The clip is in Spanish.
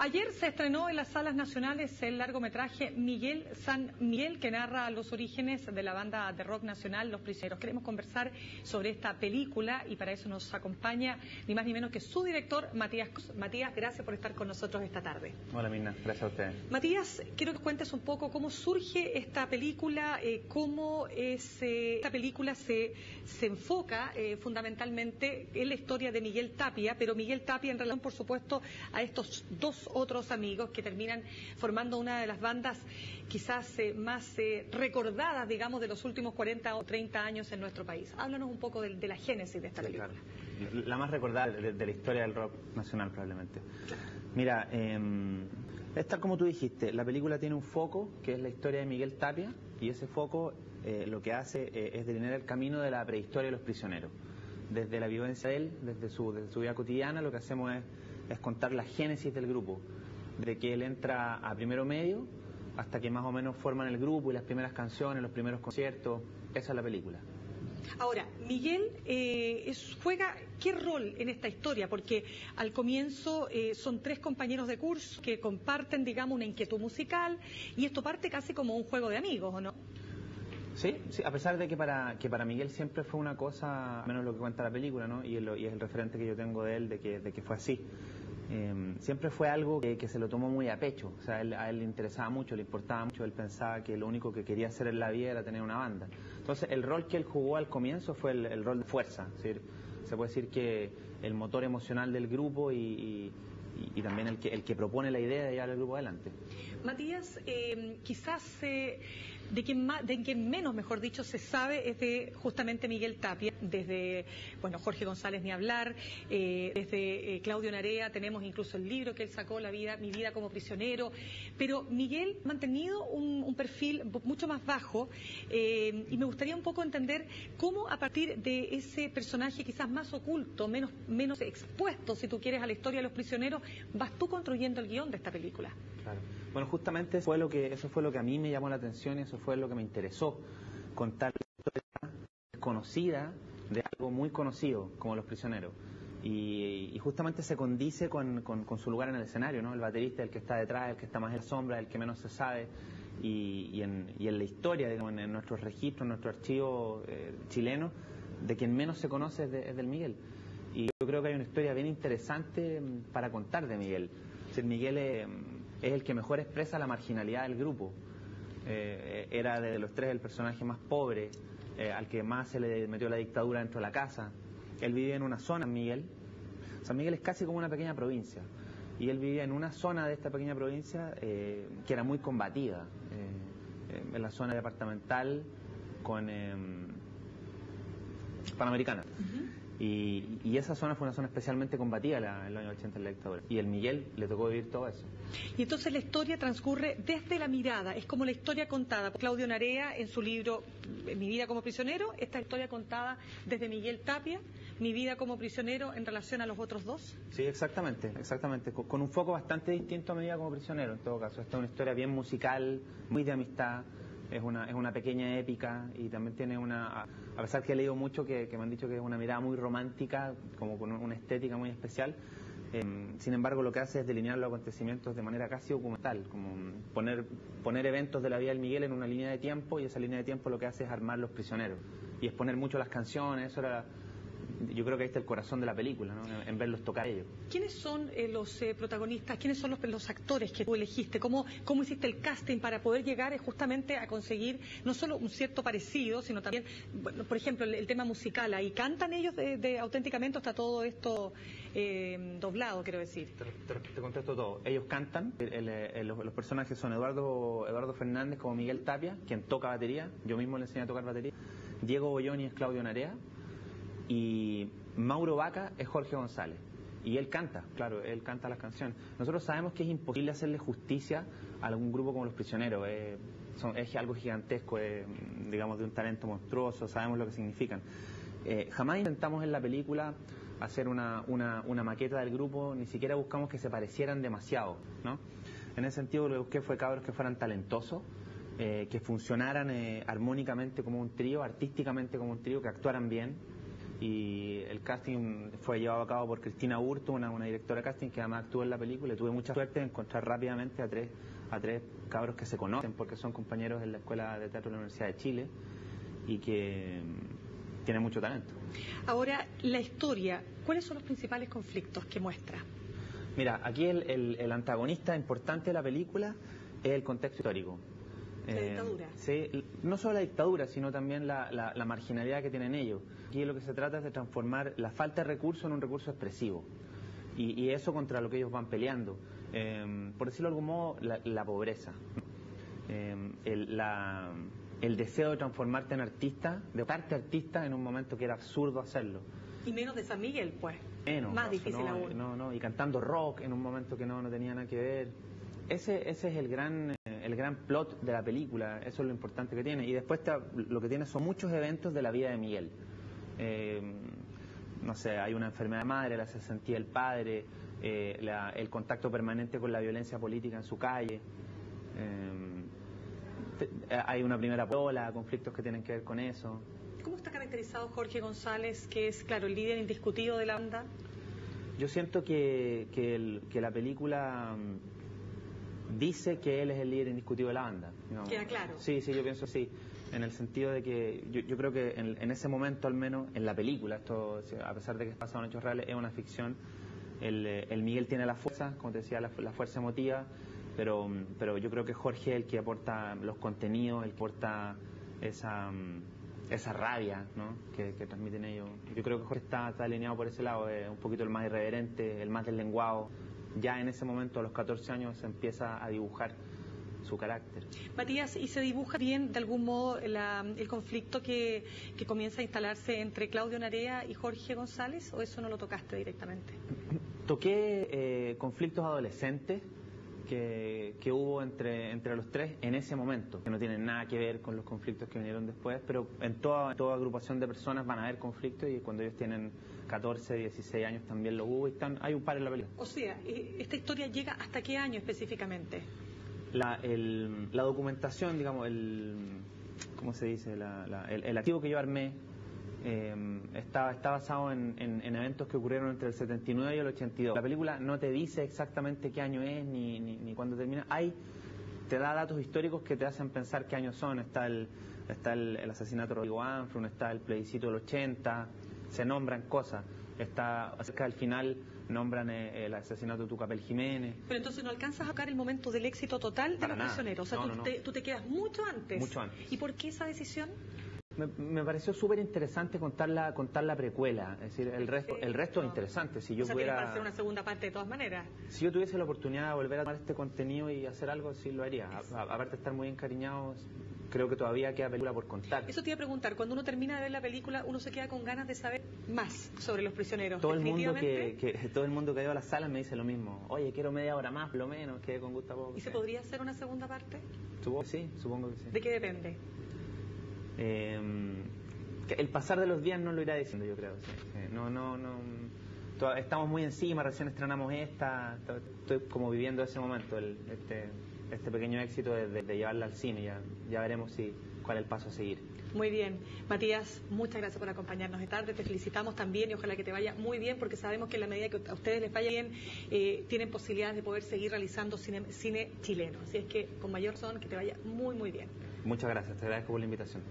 Ayer se estrenó en las salas nacionales el largometraje Miguel San Miguel, que narra los orígenes de la banda de rock nacional Los Prisioneros. Queremos conversar sobre esta película y para eso nos acompaña ni más ni menos que su director, Matías. Matías, gracias por estar con nosotros esta tarde. Hola, Mirna, gracias a ustedes. Matías, quiero que cuentes un poco cómo surge esta película, cómo esta película se enfoca fundamentalmente en la historia de Miguel Tapia, pero Miguel Tapia en relación, por supuesto, a estos dos otros amigos que terminan formando una de las bandas quizás más recordadas, digamos, de los últimos 40 o 30 años en nuestro país. Háblanos un poco de la génesis de esta película. Claro. La más recordada de la historia del rock nacional, probablemente. Claro. Mira, es tal como tú dijiste, la película tiene un foco, que es la historia de Miguel Tapia, y ese foco lo que hace es delinear el camino de la prehistoria de los prisioneros. Desde la vivencia de él, desde su vida cotidiana, lo que hacemos es contar la génesis del grupo, de que él entra a primero medio hasta que más o menos forman el grupo y las primeras canciones, los primeros conciertos. Esa es la película. Ahora, Miguel juega qué rol en esta historia, porque al comienzo son tres compañeros de curso que comparten, digamos, una inquietud musical y esto parte casi como un juego de amigos, ¿o no? Sí, a pesar de que para Miguel siempre fue una cosa, menos lo que cuenta la película, ¿no? Y es el referente que yo tengo de él, de que fue así. Siempre fue algo que se lo tomó muy a pecho. O sea, a él le interesaba mucho, le importaba mucho. Él pensaba que lo único que quería hacer en la vida era tener una banda. Entonces, el rol que él jugó al comienzo fue el rol de fuerza. Es decir, se puede decir que el motor emocional del grupo y también el que propone la idea de llevar el grupo adelante. Matías, quizás de quien menos, mejor dicho, se sabe es de justamente Miguel Tapia, desde, bueno, Jorge González ni hablar, desde Claudio Narea, tenemos incluso el libro que él sacó, Mi vida como prisionero, pero Miguel ha mantenido un perfil mucho más bajo y me gustaría un poco entender cómo a partir de ese personaje quizás más oculto, menos expuesto, si tú quieres, a la historia de los prisioneros, vas tú construyendo el guión de esta película. Claro. Bueno, justamente eso fue lo que a mí me llamó la atención y eso fue lo que me interesó, contar la historia desconocida de algo muy conocido como Los Prisioneros. Y justamente se condice con su lugar en el escenario, ¿no? El baterista, el que está detrás, el que está más en la sombra, el que menos se sabe. Y en la historia, digamos, en nuestros registros, en nuestro archivo chileno, de quien menos se conoce es del Miguel. Y yo creo que hay una historia bien interesante para contar de Miguel. Es decir, Miguel es el que mejor expresa la marginalidad del grupo. Era de los tres el personaje más pobre, al que más se le metió la dictadura dentro de la casa. Él vivía en una zona, Miguel. San Miguel es casi como una pequeña provincia. Y él vivía en una zona de esta pequeña provincia que era muy combatida. En la zona departamental con Panamericana. Y esa zona fue una zona especialmente combatida en los años 80 en la dictadura. Y el Miguel le tocó vivir todo eso. Y entonces la historia transcurre desde la mirada, es como la historia contada por Claudio Narea en su libro Mi vida como prisionero, esta historia contada desde Miguel Tapia, Mi vida como prisionero en relación a los otros dos. Sí, exactamente, con un foco bastante distinto a Mi vida como prisionero en todo caso. Esta es una historia bien musical, muy de amistad. Es una pequeña épica y también tiene a pesar que he leído mucho que me han dicho que es una mirada muy romántica, como con una estética muy especial, sin embargo lo que hace es delinear los acontecimientos de manera casi documental, como poner eventos de la vida del Miguel en una línea de tiempo y esa línea de tiempo lo que hace es armar Los Prisioneros y exponer mucho las canciones. Yo creo que ahí está el corazón de la película, ¿no? En verlos tocar ellos. ¿Quiénes son los protagonistas? ¿Quiénes son los actores que tú elegiste? ¿Cómo hiciste el casting para poder llegar justamente a conseguir no solo un cierto parecido, sino también, bueno, por ejemplo, el tema musical? ¿Ahí cantan ellos auténticamente o está todo esto doblado, quiero decir? Te contesto todo. Ellos cantan. Los personajes son Eduardo Fernández como Miguel Tapia, quien toca batería. Yo mismo le enseñé a tocar batería. Diego Bolloni es Claudio Narea. Y Mauro Vaca es Jorge González. Y él canta, claro, él canta las canciones. Nosotros sabemos que es imposible hacerle justicia a algún grupo como Los Prisioneros. Es algo gigantesco, digamos, de un talento monstruoso, sabemos lo que significan. Jamás intentamos en la película hacer una maqueta del grupo, ni siquiera buscamos que se parecieran demasiado, ¿no? En ese sentido lo que busqué fue cabros que fueran talentosos, que funcionaran armónicamente como un trío, artísticamente como un trío, que actuaran bien, y el casting fue llevado a cabo por Cristina Urto, una directora de casting que además actuó en la película, y tuve mucha suerte de encontrar rápidamente a tres cabros que se conocen porque son compañeros en la Escuela de Teatro de la Universidad de Chile y que tienen mucho talento. Ahora, la historia, ¿cuáles son los principales conflictos que muestra? Mira, aquí el antagonista importante de la película es el contexto histórico. La dictadura. Sí, no solo la dictadura, sino también la marginalidad que tienen ellos. Aquí lo que se trata es de transformar la falta de recursos en un recurso expresivo. Y eso contra lo que ellos van peleando. Por decirlo de algún modo, la pobreza. El deseo de transformarte en artista, de votarte artista en un momento que era absurdo hacerlo. Y menos de San Miguel, pues. Menos. Más difícil aún. No, y cantando rock en un momento que no tenía nada que ver. Ese es el gran plot de la película, eso es lo importante que tiene. Y después lo que tiene son muchos eventos de la vida de Miguel. No sé, hay una enfermedad de madre, la cesantía del padre, el contacto permanente con la violencia política en su calle. Hay una primera polola, conflictos que tienen que ver con eso. ¿Cómo está caracterizado Jorge González, que es, claro, el líder indiscutido de la banda? Yo siento que la película dice que él es el líder indiscutido de la banda. ¿No? ¿Queda claro? Sí, yo pienso sí. En el sentido de que yo creo que en ese momento, al menos en la película, esto, a pesar de que es basado en hechos reales, es una ficción. El Miguel tiene la fuerza, como te decía, la fuerza emotiva, pero yo creo que Jorge es el que aporta los contenidos, el que aporta esa rabia, ¿no? que transmiten ellos. Yo creo que Jorge está alineado por ese lado, es un poquito el más irreverente, el más deslenguado. Ya en ese momento, a los 14 años, se empieza a dibujar su carácter. Matías, ¿y se dibuja bien de algún modo el conflicto que comienza a instalarse entre Claudio Narea y Jorge González, o eso no lo tocaste directamente? Toqué conflictos adolescentes que hubo entre los tres en ese momento, que no tienen nada que ver con los conflictos que vinieron después, pero en toda agrupación de personas van a haber conflictos, y cuando ellos tienen 14, 16 años también lo hubo, y hay un par en la película. O sea, ¿esta historia llega hasta qué año específicamente? La documentación, digamos, ¿cómo se dice? El archivo que yo armé está basado en eventos que ocurrieron entre el 79 y el 82. La película no te dice exactamente qué año es ni cuándo termina. Te da datos históricos que te hacen pensar qué años son. Está el asesinato de Rodrigo Anfrun, está el plebiscito del 80, se nombran cosas. Está cerca del final, nombran el asesinato de Tucapel Jiménez. Pero entonces no alcanzas a tocar el momento del éxito total de Los Prisioneros. O sea, tú te quedas mucho antes. Mucho antes. ¿Y por qué esa decisión? Me pareció súper interesante contar la precuela, es decir, el resto es interesante. Si yo pudiera hacer una segunda parte de todas maneras. Si yo tuviese la oportunidad de volver a tomar este contenido y hacer algo, sí lo haría. Aparte de estar muy encariñados, creo que todavía queda película por contar. Eso te iba a preguntar, cuando uno termina de ver la película, uno se queda con ganas de saber más sobre Los Prisioneros. Todo el mundo todo el mundo que ha ido a la sala me dice lo mismo. Oye, quiero media hora más, por lo menos, quedé con gusto a poco. ¿Y se podría hacer una segunda parte? Supongo que sí. ¿De qué depende? El pasar de los días no lo irá diciendo, yo creo. Sí. Estamos muy encima, recién estrenamos estoy como viviendo ese momento, este pequeño éxito de llevarla al cine. Ya veremos cuál es el paso a seguir. Muy bien. Matías, muchas gracias por acompañarnos de tarde. Te felicitamos también y ojalá que te vaya muy bien, porque sabemos que en la medida que a ustedes les vaya bien, tienen posibilidades de poder seguir realizando cine chileno. Así es que con mayor razón, que te vaya muy, muy bien. Muchas gracias, te agradezco por la invitación.